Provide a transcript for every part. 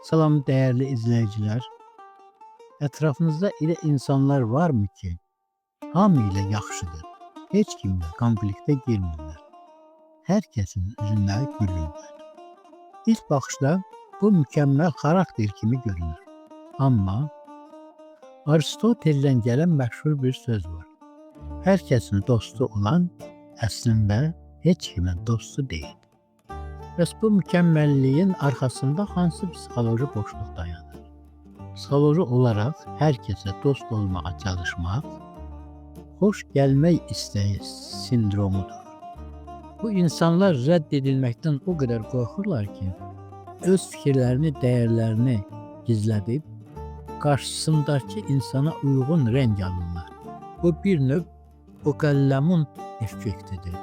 Salam değerli izleyiciler. Ətrafınızda elə insanlar varmı ki, hamı ilə yaxşıdır, heç kimlə konfliktə girmirlər. Hər kəsin üzündə gülürlər. İlk baxışda bu mükəmməl xarakter kimi görünür. Amma Aristoteldən gələn məşhur bir söz var. Hər kəsin dostu olan əslində heç kimin dostu deyil. Bəs bu mükəmməlliyin arxasında hansı psixoloji boşluq dayanır? Psixoloji olaraq hər kəsə dost olmağa çalışmaq, xoş gəlmək istəyi sindromudur. Bu insanlar rədd edilməkdən o qədər qorxurlar ki, öz fikirlərini, dəyərlərini gizlədib, qarşısındakı insana uyğun rəng alırlar. Bu bir növ Oqallamun effektidir.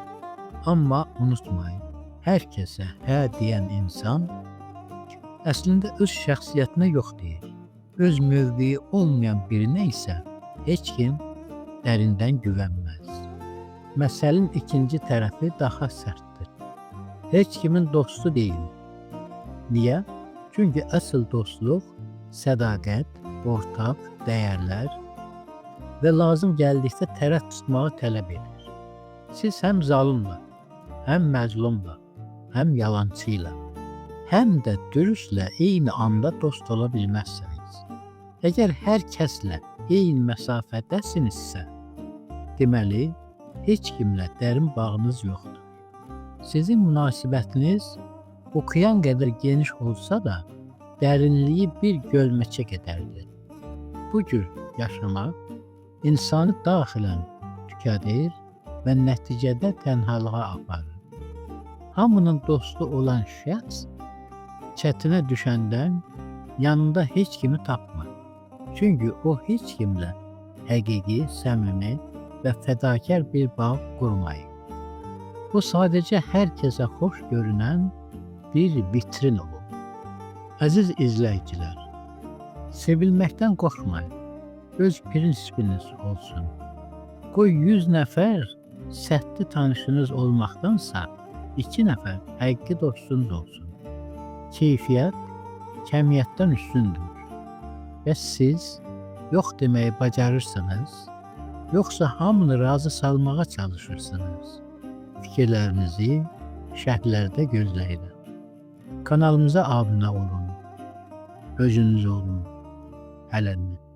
Amma unutmayın, hər kəsə hə deyən insan əslində öz şəxsiyyətinə yox deyir. Öz mövqeyi olmayan birinə isə heç kim dərindən güvənməz. Məsələnin ikinci tərəfi daha sərtdir. Heç kimin dostu deyil. Niyə? Çünki əsl dostluq sədaqət, ortaq dəyərlər və lazım gəldikdə tərəf tutmağı tələb edir. Siz həm zalımla, həm məzlumla, həm yalancı ilə, həm də dürüstlə eyni anda dost ola bilməzsiniz. Əgər hər kəslə eyni məsafədəsinizsə, deməli, heç kimlə dərin bağınız yoxdur. Sizin münasibətiniz okean qədər geniş olsa da, dərinliyi bir gölməçə qədərdir. Bu cür yaşamaq insanı daxilən tükədir və nəticədə tənhalığa aparır. Hamının dostu olan şəxs çətinə düşəndən yanında heç kimi tapmır. Çünki o heç kimlə həqiqi, səmimi və fədakar bir bağ qurmayır. Bu sadəcə hər kəsə xoş görünən bir vitrin olur. Əziz izləyicilər, sevilməkdən qorxmayın. Öz prinsipiniz olsun. Qoy 100 nəfər səthi tanışınız olmaqdansa 2 nəfər həqiqi dostunuz olsun. Keyfiyyət kəmiyyətdən üstündür. Və siz yox deməyi bacarırsınız, yoxsa hamını razı salmağa çalışırsınız. Fikirlərinizi şərhlərdə gözləyirəm. Kanalımıza abunə olun. Özünüz olun. Hələlik.